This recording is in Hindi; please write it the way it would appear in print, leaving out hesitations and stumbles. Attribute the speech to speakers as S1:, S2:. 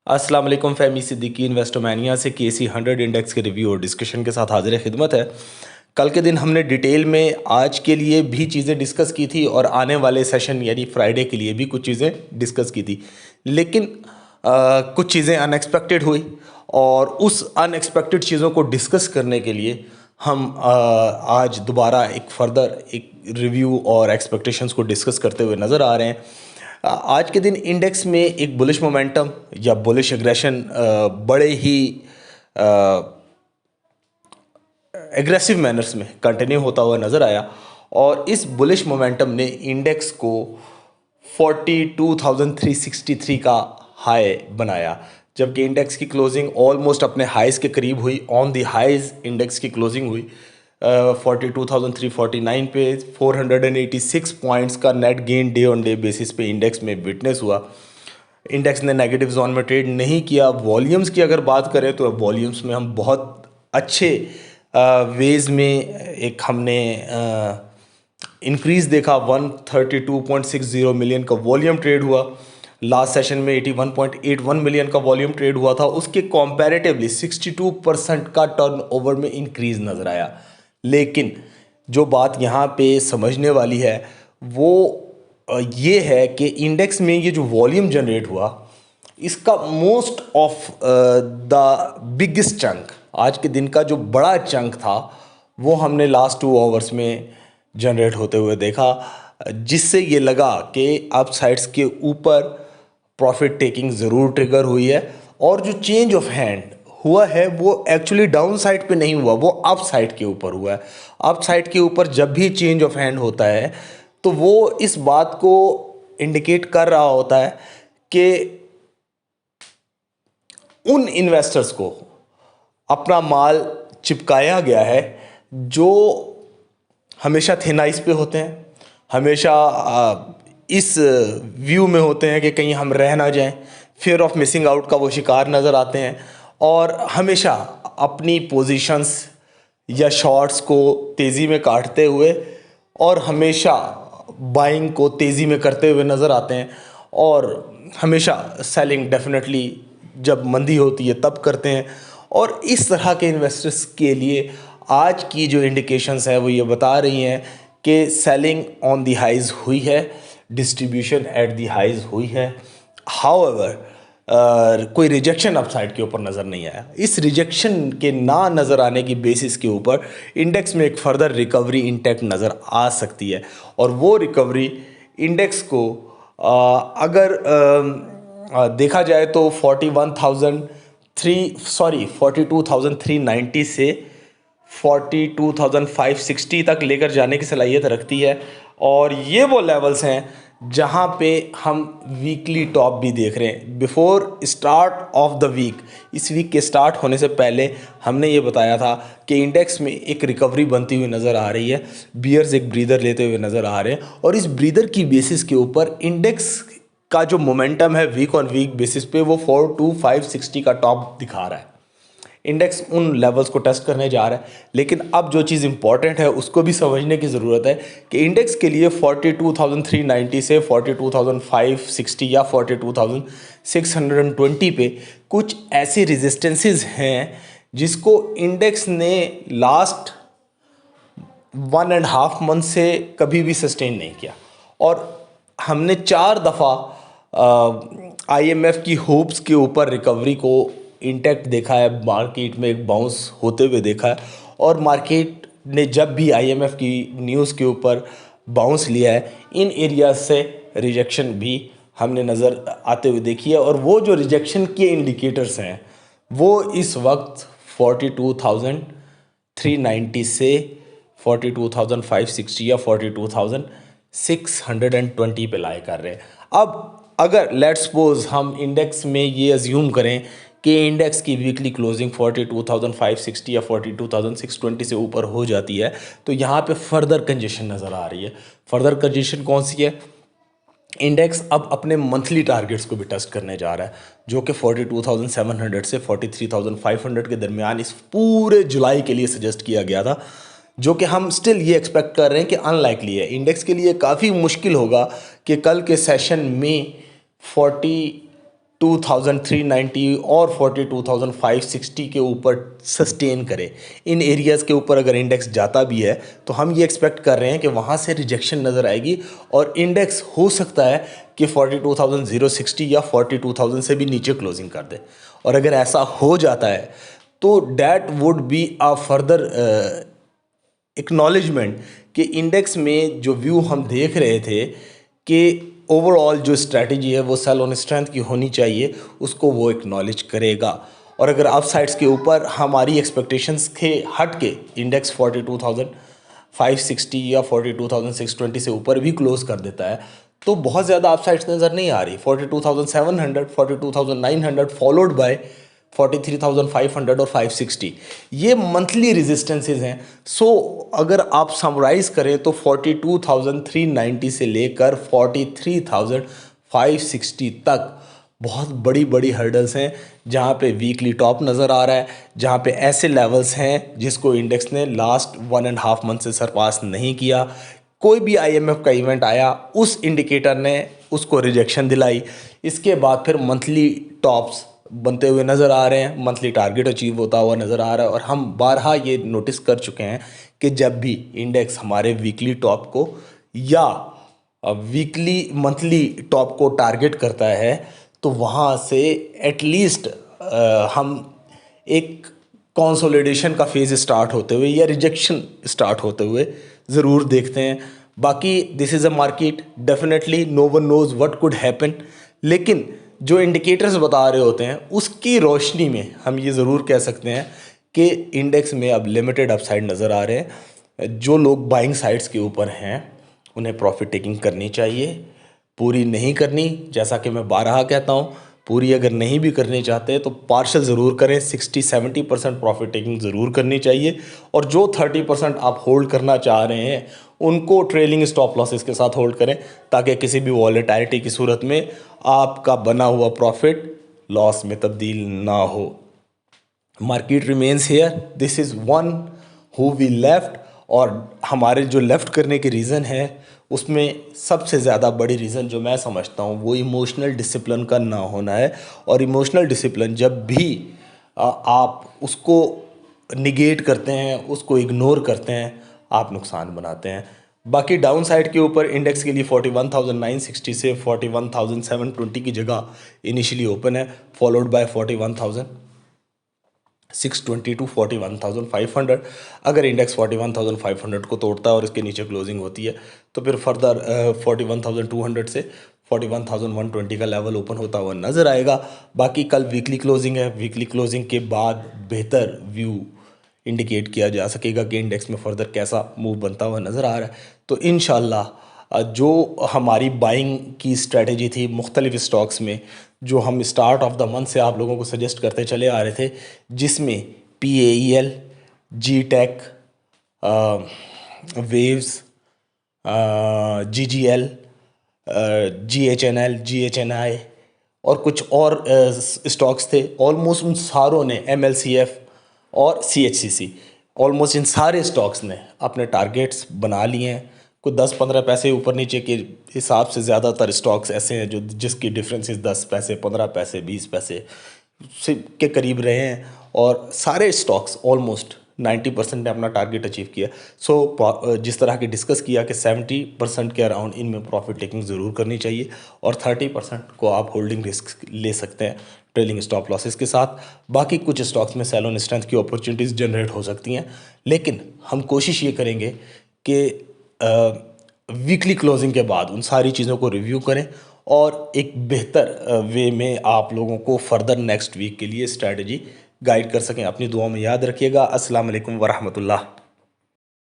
S1: अस्सलाम वालेकुम फ़हमी सिद्दीकी इन्वेस्टोमेनिया से KC 100 इंडेक्स के रिव्यू और डिस्कशन के साथ हाजिर खिदमत है। कल के दिन हमने डिटेल में आज के लिए भी चीज़ें डिस्कस की थी और आने वाले सेशन यानी फ्राइडे के लिए भी कुछ चीज़ें डिस्कस की थी, लेकिन कुछ चीज़ें अनएक्सपेक्टेड हुई और उस अनएक्सपेक्टेड चीज़ों को डिस्कस करने के लिए हम आज दोबारा एक फ़र्दर एक रिव्यू और एक्सपेक्टेशंस को डिस्कस करते हुए नज़र आ रहे हैं। आज के दिन इंडेक्स में एक बुलिश मोमेंटम या बुलिश एग्रेशन बड़े ही एग्रेसिव मैनर्स में कंटिन्यू होता हुआ नज़र आया और इस बुलिश मोमेंटम ने इंडेक्स को 42,363 का हाई बनाया, जबकि इंडेक्स की क्लोजिंग ऑलमोस्ट अपने हाइज़ के करीब हुई। ऑन द हाइज़ इंडेक्स की क्लोजिंग हुई 42,349 पे 486 पॉइंट्स का net gain day on day basis पे इंडेक्स में विटनेस हुआ। इंडेक्स ने नेगेटिव जोन में ट्रेड नहीं किया। वॉल्यूम्स की अगर बात करें तो वॉल्यूम्स में हम बहुत अच्छे वेज में एक हमने इंक्रीज़ देखा। 132.60 मिलियन का वॉल्यूम ट्रेड हुआ। लास्ट सेशन में 81.81 मिलियन का वॉल्यूम ट्रेड हुआ था। उसके कंपैरेटिवली 62% का टर्नओवर में इंक्रीज़ नज़र आया। लेकिन जो बात यहाँ पे समझने वाली है वो ये है कि इंडेक्स में ये जो वॉल्यूम जनरेट हुआ इसका most of the biggest chunk, आज के दिन का जो बड़ा चंक था वो हमने लास्ट 2 आवर्स में जनरेट होते हुए देखा, जिससे ये लगा कि अपसाइड्स के ऊपर प्रॉफिट टेकिंग ज़रूर ट्रिगर हुई है और जो चेंज ऑफ हैंड हुआ है वो एक्चुअली डाउन साइड पे नहीं हुआ, वो अप साइड के ऊपर हुआ है। अप साइड के ऊपर जब भी चेंज ऑफ हैंड होता है तो वो इस बात को इंडिकेट कर रहा होता है कि उन इन्वेस्टर्स को अपना माल चिपकाया गया है जो हमेशा थिन आइस पे होते हैं, हमेशा इस व्यू में होते हैं कि कहीं हम रह ना जाएं, फियर ऑफ मिसिंग आउट का वो शिकार नज़र आते हैं और हमेशा अपनी पोजीशंस या शॉर्ट्स को तेज़ी में काटते हुए और हमेशा बाइंग को तेज़ी में करते हुए नज़र आते हैं और हमेशा सेलिंग डेफिनेटली जब मंदी होती है तब करते हैं। और इस तरह के इन्वेस्टर्स के लिए आज की जो इंडिकेशंस है वो ये बता रही हैं कि सेलिंग ऑन दी हाइज हुई है, डिस्ट्रीब्यूशन एट दी हाइज हुई है। हाउएवर कोई रिजेक्शन अपसाइड के ऊपर नज़र नहीं आया। इस रिजेक्शन के ना नज़र आने की बेसिस के ऊपर इंडेक्स में एक फर्दर रिकवरी इंटैक्ट नज़र आ सकती है और वो रिकवरी इंडेक्स को अगर देखा जाए तो 42,390 से 42,560 तक लेकर जाने की सलाहियत रखती है और ये वो लेवल्स हैं जहाँ पे हम वीकली टॉप भी देख रहे हैं। Before start of the week, इस वीक के स्टार्ट होने से पहले हमने ये बताया था कि इंडेक्स में एक रिकवरी बनती हुई नज़र आ रही है, बियर्स एक ब्रीदर लेते हुए नज़र आ रहे हैं और इस ब्रीदर की बेसिस के ऊपर इंडेक्स का जो मोमेंटम है वीक ऑन वीक बेसिस पे वो 42560 का टॉप दिखा रहा है। इंडेक्स उन लेवल्स को टेस्ट करने जा रहा है, लेकिन अब जो चीज़ इंपॉर्टेंट है उसको भी समझने की ज़रूरत है कि इंडेक्स के लिए 42,390 से 42,560 या 42,620 पे कुछ ऐसे रेजिस्टेंसेस हैं जिसको इंडेक्स ने लास्ट 1.5 मंथ से कभी भी सस्टेन नहीं किया और हमने 4 दफ़ा IMF की होप्स के ऊपर रिकवरी को इंटैक्ट देखा है, मार्केट में एक बाउंस होते हुए देखा है और मार्केट ने जब भी IMF की न्यूज़ के ऊपर बाउंस लिया है इन एरियाज से रिजेक्शन भी हमने नज़र आते हुए देखी है और वो जो रिजेक्शन के इंडिकेटर्स हैं वो इस वक्त 42,390 से 42,560 या 42,620 पे लाई कर रहे हैं। अब अगर लेट्स सपोज हम इंडेक्स में ये अज्यूम करें कि इंडेक्स की वीकली क्लोजिंग 42,560 या 42,620 से ऊपर हो जाती है तो यहाँ पे फर्दर कंजेशन नज़र आ रही है। फर्दर कंजेशन कौन सी है? इंडेक्स अब अपने मंथली टारगेट्स को भी टेस्ट करने जा रहा है जो कि 42,700 से 43,500 के दरमियान इस पूरे जुलाई के लिए सजेस्ट किया गया था, जो कि हम स्टिल ये एक्सपेक्ट कर रहे हैं कि अनलाइकली है। इंडेक्स के लिए काफ़ी मुश्किल होगा कि कल के सेशन में 42,390 और 42,560 के ऊपर सस्टेन करे। इन एरियाज़ के ऊपर अगर इंडेक्स जाता भी है तो हम ये एक्सपेक्ट कर रहे हैं कि वहाँ से रिजेक्शन नज़र आएगी और इंडेक्स हो सकता है कि 42,060 या 42,000 से भी नीचे क्लोजिंग कर दे। और अगर ऐसा हो जाता है तो that would be a further acknowledgement कि इंडेक्स में जो व्यू हम देख रहे थे कि ओवरऑल जो स्ट्रैटेजी है वो सेल ऑन स्ट्रेंथ की होनी चाहिए, उसको वो एक्नॉलेज करेगा। और अगर अपसाइड्स के ऊपर हमारी एक्सपेक्टेशंस के हट के इंडेक्स 42,560 या 42,620 से ऊपर भी क्लोज कर देता है तो बहुत ज़्यादा अपसाइड्स नज़र नहीं आ रही। 42,700, 42,900 फॉलोड बाय 43,500 और 560 ये मंथली रेजिस्टेंसेस हैं। सो अगर आप समराइज़ करें तो 42,390 से लेकर 43,560 तक बहुत बड़ी बड़ी हर्डल्स हैं जहाँ पे वीकली टॉप नज़र आ रहा है, जहाँ पे ऐसे लेवल्स हैं जिसको इंडेक्स ने लास्ट 1.5 मंथ से सरपास नहीं किया। कोई भी IMF का इवेंट आया उस इंडिकेटर ने उसको रिजेक्शन दिलाई, इसके बाद फिर मंथली टॉप्स बनते हुए नज़र आ रहे हैं, मंथली टारगेट अचीव होता हुआ नज़र आ रहा है। और हम बारहा ये नोटिस कर चुके हैं कि जब भी इंडेक्स हमारे वीकली टॉप को या वीकली मंथली टॉप को टारगेट करता है तो वहाँ से एटलीस्ट हम एक कंसोलिडेशन का फेज़ स्टार्ट होते हुए या रिजेक्शन स्टार्ट होते हुए ज़रूर देखते हैं। बाकी this is a market, definitely no one knows what could happen, लेकिन जो इंडिकेटर्स बता रहे होते हैं उसकी रोशनी में हम ये ज़रूर कह सकते हैं कि इंडेक्स में अब लिमिटेड अपसाइड नज़र आ रहे हैं। जो लोग बाइंग साइड्स के ऊपर हैं उन्हें प्रॉफिट टेकिंग करनी चाहिए, पूरी नहीं करनी। जैसा कि मैं बारहा कहता हूँ, पूरी अगर नहीं भी करनी चाहते तो पार्शल ज़रूर करें, 60-70% प्रॉफिट टेकिंग ज़रूर करनी चाहिए। और जो 30% आप होल्ड करना चाह रहे हैं उनको ट्रेलिंग स्टॉप लॉसेस के साथ होल्ड करें ताकि किसी भी वॉलेटिलिटी की सूरत में आपका बना हुआ प्रॉफिट लॉस में तब्दील ना हो। Market remains here, this is one who we left. और हमारे जो लेफ़्ट करने के रीज़न है उसमें सबसे ज़्यादा बड़ी रीज़न जो मैं समझता हूँ वो इमोशनल डिसिप्लिन का ना होना है। और इमोशनल डिसिप्लिन जब भी आप उसको निगेट करते हैं, उसको इग्नोर करते हैं, आप नुकसान बनाते हैं। बाकी डाउन साइड के ऊपर इंडेक्स के लिए 41,960 से 41,720 की जगह इनिशियली ओपन है, फॉलोड बाय 41,620 टू 41,500। अगर इंडेक्स 41,500 को तोड़ता है और इसके नीचे क्लोजिंग होती है तो फिर फर्दर 41,200 से 41,120 का लेवल ओपन होता हुआ नज़र आएगा। बाकी कल वीकली क्लोजिंग है, वीकली क्लोजिंग के बाद बेहतर व्यू इंडिकेट किया जा सकेगा कि इंडेक्स में फर्दर कैसा मूव बनता हुआ नज़र आ रहा है। तो इंशाल्लाह जो हमारी बाइंग की स्ट्रेटजी थी मुख्तलिफ स्टॉक्स में, जो हम स्टार्ट ऑफ द मंथ से आप लोगों को सजेस्ट करते चले आ रहे थे, जिसमें PAEL, GTech, waves, GGL, GHNL, GHNI और कुछ और स्टॉक्स थे, ऑलमोस्ट उन सारों ने MLCF और CHCC, ऑलमोस्ट इन सारे स्टॉक्स ने अपने टारगेट्स बना लिए हैं। कुछ 10-15 पैसे ऊपर नीचे के हिसाब से ज़्यादातर स्टॉक्स ऐसे हैं जो जिसकी डिफरेंसेस 10 पैसे, 15 पैसे, 20 पैसे से के करीब रहे हैं। और सारे स्टॉक्स ऑलमोस्ट 90% ने अपना टारगेट अचीव किया। सो जिस तरह की डिस्कस किया कि 70% के अराउंड इनमें प्रॉफिट टेकिंग ज़रूर करनी चाहिए और 30% को आप होल्डिंग रिस्क ले सकते हैं ट्रेलिंग स्टॉप लॉसेस के साथ। बाकी कुछ स्टॉक्स में सेल ऑन स्ट्रेंथ की अपॉर्चुनिटीज़ जनरेट हो सकती हैं, लेकिन हम कोशिश ये करेंगे कि वीकली क्लोजिंग के बाद उन सारी चीज़ों को रिव्यू करें और एक बेहतर वे में आप लोगों को फर्दर नेक्स्ट वीक के लिए स्ट्रैटेजी गाइड कर सकें। अपनी दुआओं में याद रखिएगा। अस्सलाम वालेकुम वरहमतुल्लाह।